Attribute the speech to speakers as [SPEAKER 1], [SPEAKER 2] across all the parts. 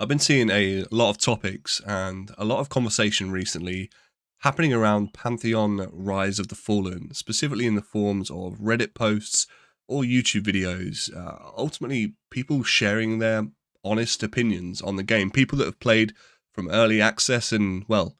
[SPEAKER 1] I've been seeing a lot of topics and a lot of conversation recently happening around Pantheon Rise of the Fallen, specifically in the forms of Reddit posts or YouTube videos. Ultimately, people sharing their honest opinions on the game, people that have played from early access and, well,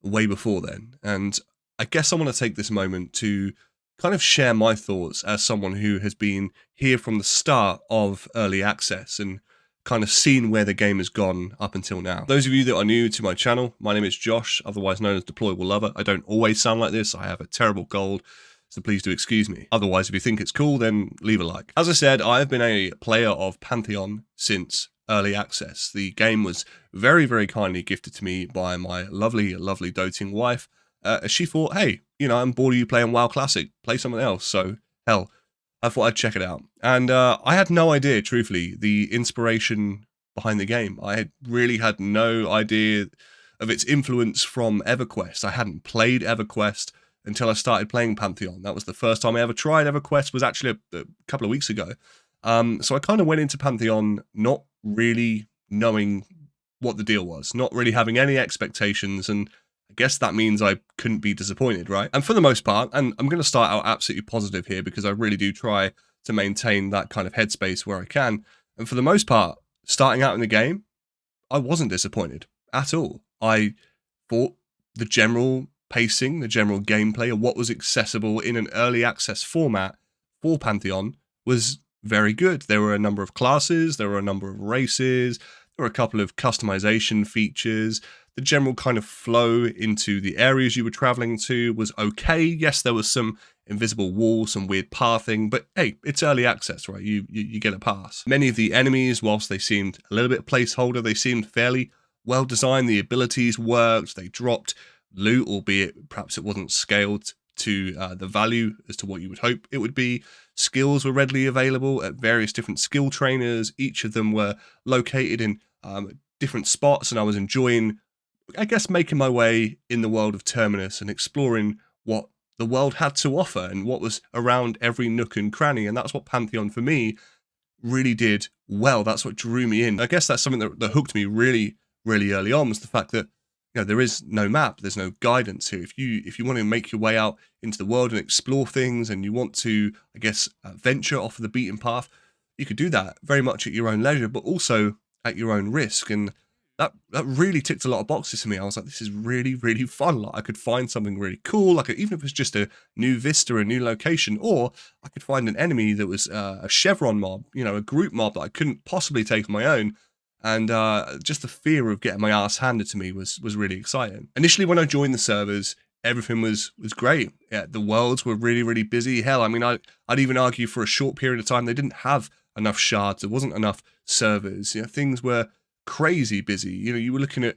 [SPEAKER 1] way before then. And I guess I want to take this moment to kind of share my thoughts as someone who has been here from the start of early access and kind of seen where the game has gone up until now. Those of you that are new to my channel, my name is Josh, otherwise known as Deployable Lover. I don't always sound like this. I have a terrible cold, so please do excuse me. Otherwise, if you think it's cool, then leave a like. As I said, I have been a player of Pantheon since early access. The game was very, very kindly gifted to me by my lovely, lovely doting wife. She thought, hey, I'm bored of you playing WoW Classic, play something else. So, hell, I thought I'd check it out. And I had no idea, truthfully, the inspiration behind the game. I had really had no idea of its influence from EverQuest. I hadn't played EverQuest until I started playing Pantheon. That was the first time I ever tried EverQuest, was actually a couple of weeks ago. So I kind of went into Pantheon not really knowing what the deal was, not really having any expectations, and I guess that means I couldn't be disappointed, right? And for the most part, and I'm going to start out absolutely positive here because I really do try to maintain that kind of headspace where I can. And for the most part, starting out in the game, I wasn't disappointed at all. I thought the general pacing, the general gameplay of what was accessible in an early access format for Pantheon was very good. There were a number of classes, there were a number of races, there were a couple of customization features. The general kind of flow into the areas you were traveling to was okay. Yes, there was some invisible walls, some weird pathing, but hey, it's early access, right? You get a pass. Many of the enemies, whilst they seemed a little bit placeholder, they seemed fairly well designed. The abilities worked. They dropped loot, albeit perhaps it wasn't scaled to the value as to what you would hope it would be. Skills were readily available at various different skill trainers. Each of them were located in different spots, and I was enjoying, I guess, making my way in the world of Terminus and exploring what the world had to offer and what was around every nook and cranny. And that's what Pantheon for me really did well. That's what drew me in. I guess that's something that hooked me really, really early on, was the fact that there is no map, there's no guidance here. If you want to make your way out into the world and explore things, and you want to, I guess, venture off of the beaten path, you could do that very much at your own leisure, but also at your own risk. And that really ticked a lot of boxes for me. I was like, this is really, really fun. Like, I could find something really cool, like even if it was just a new vista, a new location, or I could find an enemy that was a chevron mob, a group mob that I couldn't possibly take on my own. And just the fear of getting my ass handed to me was really exciting. Initially, when I joined the servers, everything was great. Yeah, the worlds were really, really busy. Hell, I mean, I'd even argue for a short period of time they didn't have enough shards. There wasn't enough servers. Things were crazy busy. You were looking at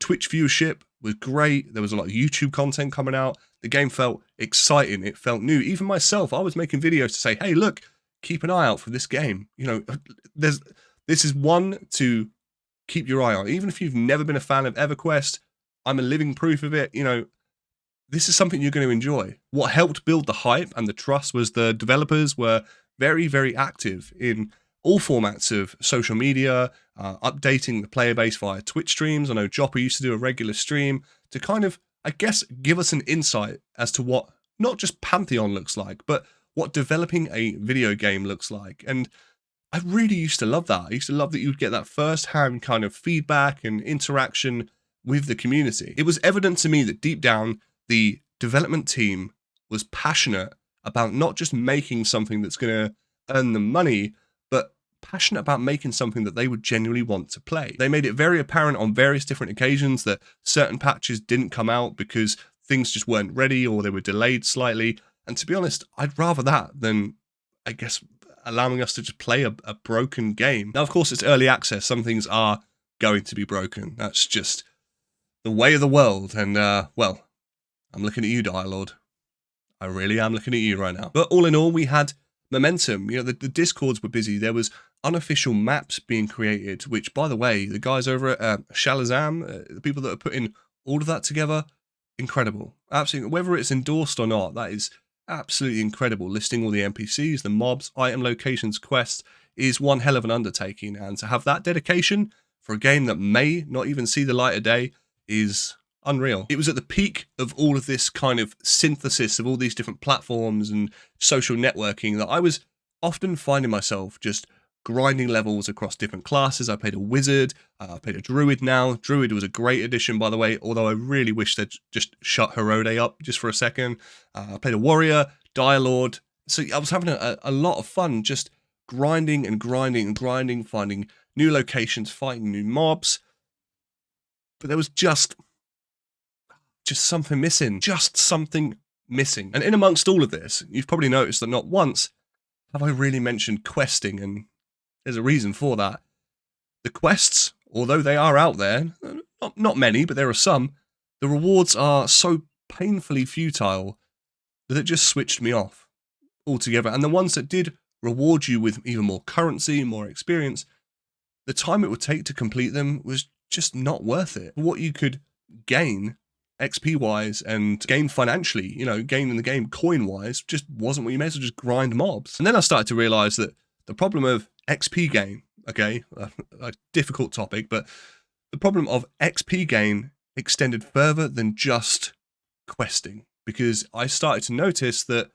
[SPEAKER 1] Twitch viewership was great. There was a lot of YouTube content coming out. The game felt exciting. It felt new. Even myself, I was making videos to say, hey, look, keep an eye out for this game. This is one to keep your eye on. Even if you've never been a fan of EverQuest, I'm a living proof of it. This is something you're going to enjoy. What helped build the hype and the trust was the developers were very, very active in all formats of social media, updating the player base via Twitch streams. I know Jopper used to do a regular stream to kind of, I guess, give us an insight as to what not just Pantheon looks like, but what developing a video game looks like. And I really used to love that. I used to love that you would get that first-hand kind of feedback and interaction with the community. It was evident to me that deep down, the development team was passionate about not just making something that's going to earn them money, but passionate about making something that they would genuinely want to play. They made it very apparent on various different occasions that certain patches didn't come out because things just weren't ready or they were delayed slightly. And to be honest, I'd rather that than, I guess, allowing us to just play a broken game. Now, of course, it's early access. Some things are going to be broken. That's just the way of the world. And, well, I'm looking at you, Dire Lord. I really am looking at you right now. But all in all, we had momentum. The Discords were busy. There was unofficial maps being created, which, by the way, the guys over at Shalazam, the people that are putting all of that together, incredible. Absolutely. Whether it's endorsed or not, that is absolutely incredible. Listing all the NPCs, the mobs, item locations, quests is one hell of an undertaking. And to have that dedication for a game that may not even see the light of day is unreal. It was at the peak of all of this kind of synthesis of all these different platforms and social networking that I was often finding myself just grinding levels across different classes. I played a wizard, I played a druid now. Druid was a great addition, by the way, although I really wish they'd just shut Herode up just for a second. I played a warrior, dire lord. So I was having a lot of fun just grinding and grinding and grinding, finding new locations, fighting new mobs. But there was just something missing. Just something missing. And in amongst all of this, you've probably noticed that not once have I really mentioned questing, and there's a reason for that. The quests, although they are out there, not many, but there are some, the rewards are so painfully futile that it just switched me off altogether. And the ones that did reward you with even more currency, more experience, the time it would take to complete them was just not worth it. What you could gain XP-wise and gain financially, gain in the game coin-wise, just wasn't what you may as well just grind mobs. And then I started to realise that the problem of XP gain, okay, a difficult topic, but the problem of XP gain extended further than just questing, because I started to notice that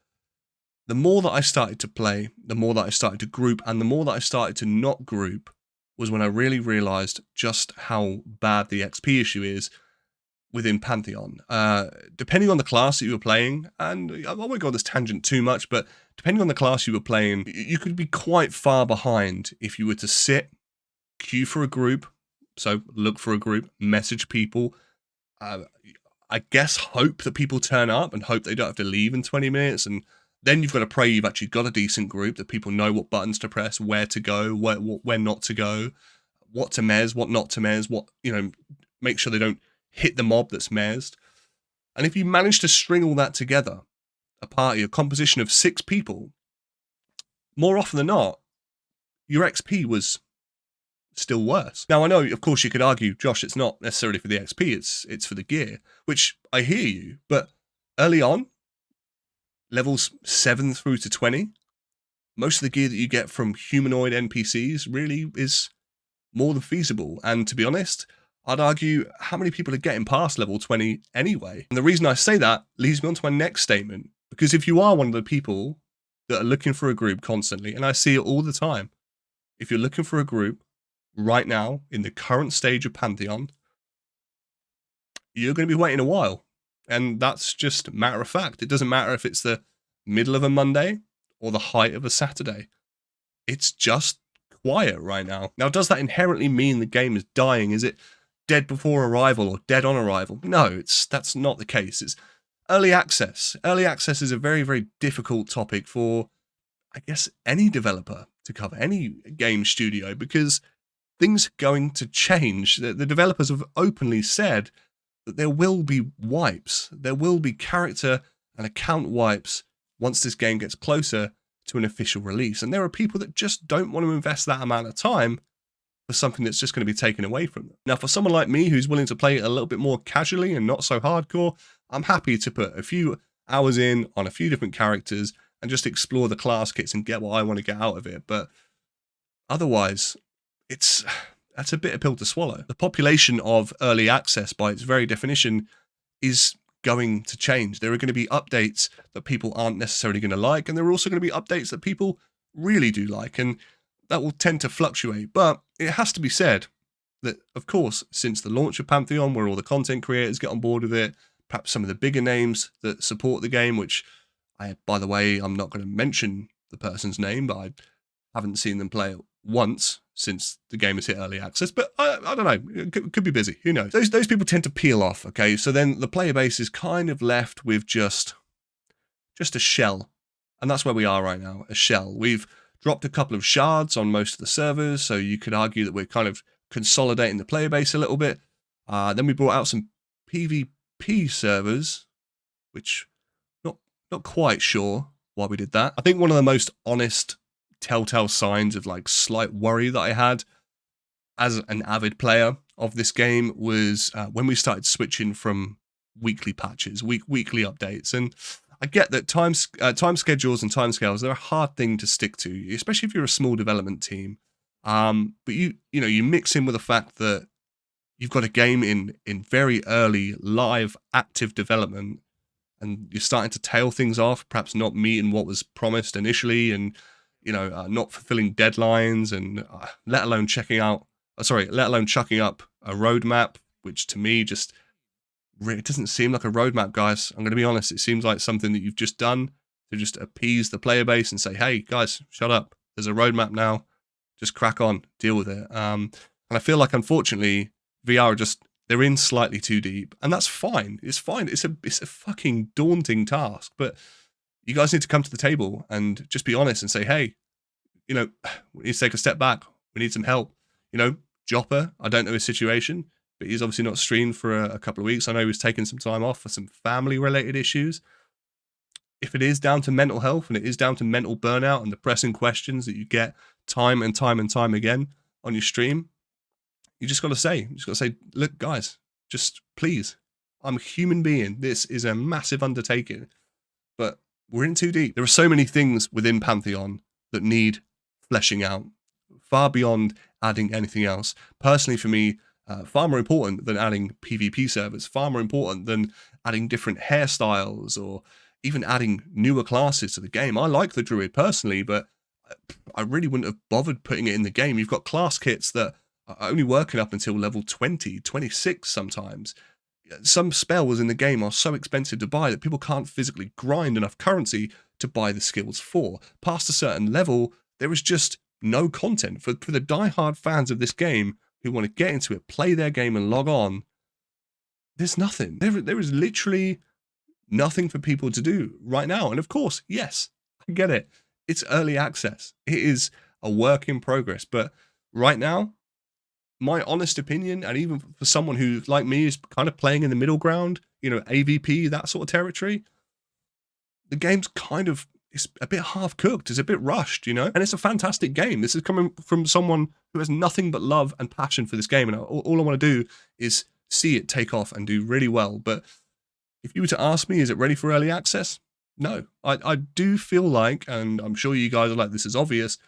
[SPEAKER 1] the more that I started to play, the more that I started to group, and the more that I started to not group was when I really realised just how bad the XP issue is within Pantheon. Depending on the class that you were playing, and I won't go on this tangent too much, but depending on the class you were playing, you could be quite far behind if you were to sit, queue for a group, so look for a group, message people, I guess hope that people turn up and hope they don't have to leave in 20 minutes, and then you've got to pray you've actually got a decent group, that people know what buttons to press, where to go, where not to go, what to mez, what not to mez, what, make sure they don't hit the mob that's mezzed. And if you manage to string all that together, a party, a composition of 6 people, more often than not, your XP was still worse. Now, I know, of course, you could argue, Josh, it's not necessarily for the XP, it's for the gear, which I hear you, but early on, levels 7 through to 20, most of the gear that you get from humanoid NPCs really is more than feasible. And to be honest, I'd argue how many people are getting past level 20 anyway. And the reason I say that leads me on to my next statement, because if you are one of the people that are looking for a group constantly, and I see it all the time, if you're looking for a group right now in the current stage of Pantheon, you're going to be waiting a while. And that's just matter of fact. It doesn't matter if it's the middle of a Monday or the height of a Saturday. It's just quiet right now. Now, does that inherently mean the game is dying? Is it dead before arrival or dead on arrival? No, that's not the case. It's early access. Early access is a very, very difficult topic for, I guess, any developer to cover, any game studio, because things are going to change. The developers have openly said that there will be wipes. There will be character and account wipes once this game gets closer to an official release. And there are people that just don't want to invest that amount of time for something that's just going to be taken away from them. Now, for someone like me who's willing to play it a little bit more casually and not so hardcore, I'm happy to put a few hours in on a few different characters and just explore the class kits and get what I want to get out of it. But otherwise, that's a bitter pill to swallow. The population of early access, by its very definition, is going to change. There are going to be updates that people aren't necessarily going to like, and there are also going to be updates that people really do like, and that will tend to fluctuate. But it has to be said that, of course, since the launch of Pantheon, where all the content creators get on board with it, perhaps some of the bigger names that support the game, which by the way, I'm not going to mention the person's name, but I haven't seen them play it once since the game has hit early access, but I don't know, it could be busy, who knows. Those people tend to peel off, okay? So then the player base is kind of left with just a shell, and that's where we are right now, a shell. We've dropped a couple of shards on most of the servers, so you could argue that we're kind of consolidating the player base a little bit. Then we brought out some PvP servers, which not quite sure why we did that. I think one of the most honest telltale signs of like slight worry that I had as an avid player of this game was when we started switching from weekly patches, weekly updates. And I get that time schedules and timescales, they're a hard thing to stick to, especially if you're a small development team. But you mix in with the fact that you've got a game in very early live active development, and you're starting to tail things off, perhaps not meeting what was promised initially, and not fulfilling deadlines, and let alone let alone chucking up a roadmap, which to me just it doesn't seem like a roadmap, guys. I'm going to be honest. It seems like something that you've just done to just appease the player base and say, "Hey, guys, shut up. There's a roadmap now. Just crack on, deal with it." And I feel like, unfortunately, VR they're in slightly too deep, and that's fine. It's fine. It's a fucking daunting task, but you guys need to come to the table and just be honest and say, "Hey, we need to take a step back. We need some help." Jopper, I don't know his situation, but he's obviously not streamed for a couple of weeks. I know he was taking some time off for some family-related issues. If it is down to mental health and it is down to mental burnout and the pressing questions that you get time and time and time again on your stream, you just got to say, "Look, guys, just please, I'm a human being. This is a massive undertaking, but we're in too deep." There are so many things within Pantheon that need fleshing out, far beyond adding anything else. Personally, for me, far more important than adding PvP servers, far more important than adding different hairstyles or even adding newer classes to the game. I like the Druid personally, but I really wouldn't have bothered putting it in the game. You've got class kits that are only working up until level 20, 26 sometimes. Some spells in the game are so expensive to buy that people can't physically grind enough currency to buy the skills for. Past a certain level, there is just no content. For the die-hard fans of this game who want to get into it, play their game and log on, there's nothing. There is literally nothing for people to do right now. And of course, yes, I get it. It's early access. It is a work in progress. But right now, my honest opinion, and even for someone who, like me, is kind of playing in the middle ground, AVP, that sort of territory, the game's it's a bit half-cooked. It's a bit rushed, and it's a fantastic game. This is coming from someone who has nothing but love and passion for this game, and all I want to do is see it take off and do really well. But if you were to ask me, is it ready for early access? No. I do feel like, and I'm sure you guys are like, this is obvious,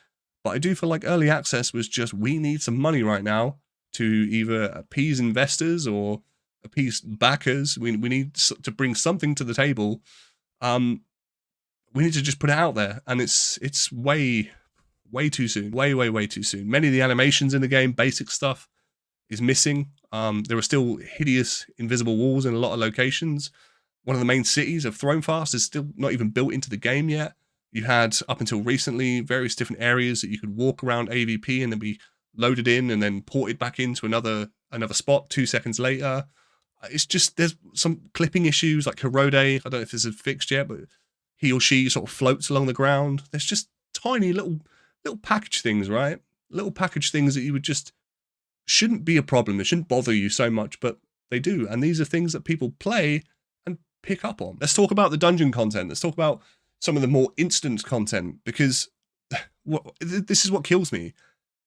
[SPEAKER 1] but I do feel like early access was just, we need some money right now to either appease investors or appease backers. We need to bring something to the table. We need to just put it out there, and it's way too soon. Way too soon. Many of the animations in the game, basic stuff, is missing. There are still hideous invisible walls in a lot of locations. One of the main cities of Thronefast is still not even built into the game yet. You had, up until recently, various different areas that you could walk around AVP and then be loaded in and then ported back into another spot 2 seconds later. It's just, there's some clipping issues, like Herode. I don't know if this is fixed yet, but he or she sort of floats along the ground. There's just tiny little package things, right? Little package things that you would just shouldn't be a problem. They shouldn't bother you so much, but they do. And these are things that people play and pick up on. Let's talk about the dungeon content. Let's talk about some of the more instant content, because this is what kills me.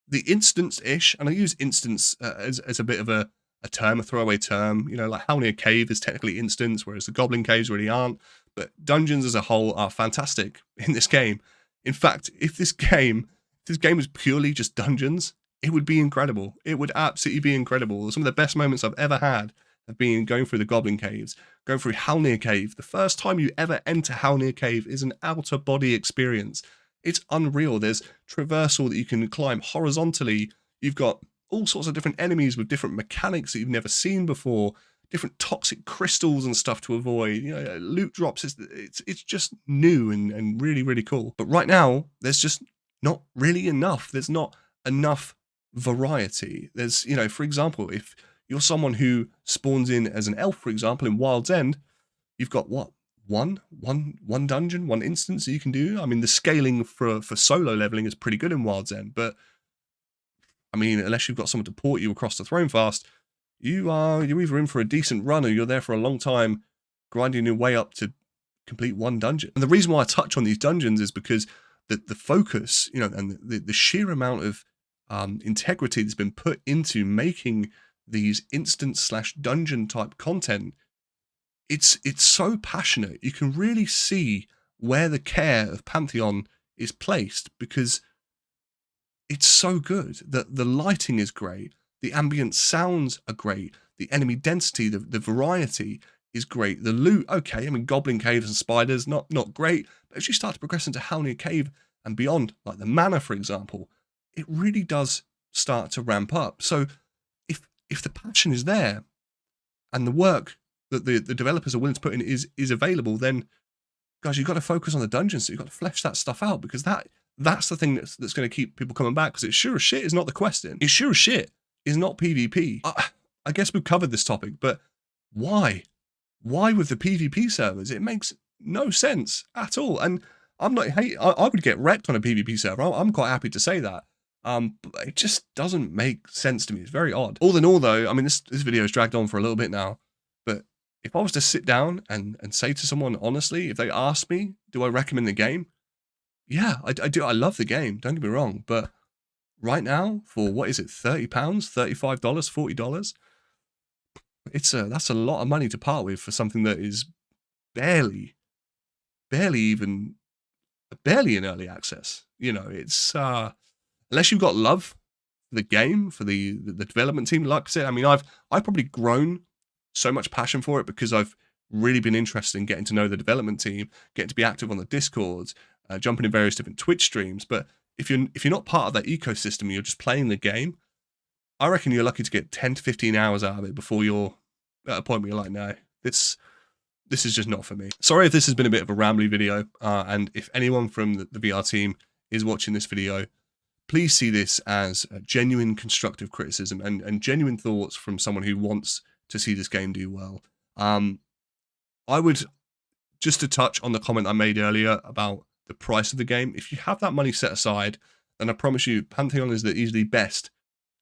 [SPEAKER 1] The instance-ish, and I use instance as a bit of a term, a throwaway term, like Halnir Cave is technically instance, whereas the Goblin Caves really aren't. But dungeons as a whole are fantastic in this game. In fact, if this game was purely just dungeons, it would be incredible. It would absolutely be incredible. Some of the best moments I've ever had have been going through the Goblin Caves, going through Halnir Cave. The first time you ever enter Halnir Cave is an outer-body experience. It's unreal. There's traversal that you can climb horizontally. You've got all sorts of different enemies with different mechanics that you've never seen before, different toxic crystals and stuff to avoid, loot drops. It's just new and really, really cool. But right now, there's just not really enough. There's not enough variety. There's, for example, if you're someone who spawns in as an elf, for example, in Wild's End, you've got what? One dungeon, one instance that you can do. I mean, the scaling for solo leveling is pretty good in Wild's End, but I mean, unless you've got someone to port you across the Thronefast, you're either in for a decent run or you're there for a long time, grinding your way up to complete one dungeon. And the reason why I touch on these dungeons is because the focus, and the sheer amount of integrity that's been put into making these instance/dungeon type content, it's so passionate. You can really see where the care of Pantheon is placed, because It's so good. The lighting is great. The ambient sounds are great. The enemy density, the variety is great. The loot, okay. I mean, goblin caves and spiders, not great. But as you start to progress into Hell Near Cave and beyond, like the mana, for example, it really does start to ramp up. So if the passion is there and the work that the developers are willing to put in is available, then guys, you've got to focus on the dungeons. So you've got to flesh that stuff out, because that's the thing that's going to keep people coming back. Because it's sure as shit is not the questing. It sure as shit is not PvP. I guess we've covered this topic, but why? Why with the PvP servers? It makes no sense at all. And I'm not hate. I would get wrecked on a PvP server. I'm quite happy to say that. But it just doesn't make sense to me. It's very odd. All in all, though, I mean, this video has dragged on for a little bit now. But if I was to sit down and say to someone honestly, if they asked me, do I recommend the game? Yeah, I do. I love the game. Don't get me wrong. But right now, for what is it, £30, $35, $40? That's a lot of money to part with for something that is barely in early access. You know, it's unless you've got love for the game, for the development team. Like I said, I mean, I've probably grown so much passion for it because I've really been interested in getting to know the development team, getting to be active on the Discords, jumping in various different Twitch streams. But if you're not part of that ecosystem and you're just playing the game, I reckon you're lucky to get 10 to 15 hours out of it before you're at a point where you're like, no, this is just not for me. Sorry if this has been a bit of a rambly video, and if anyone from the VR team is watching this video, please see this as a genuine constructive criticism and genuine thoughts from someone who wants to see this game do well. I would, just to touch on the comment I made earlier about the price of the game, if you have that money set aside, then I promise you Pantheon is the easily best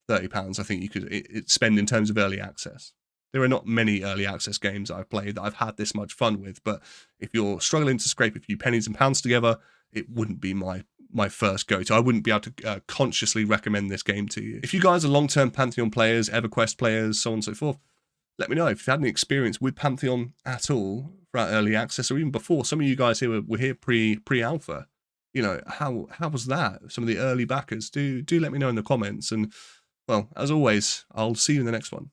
[SPEAKER 1] £30 I think you could spend in terms of early access. There are not many early access games I've played that I've had this much fun with, but if you're struggling to scrape a few pennies and pounds together, it wouldn't be my first go-to. I wouldn't be able to consciously recommend this game to you. If you guys are long-term Pantheon players, EverQuest players, so on and so forth, let me know if you've had any experience with Pantheon at all throughout early access, or even before. Some of you guys here were here pre-alpha. You know, how was that? Some of the early backers, do let me know in the comments. And well, as always, I'll see you in the next one.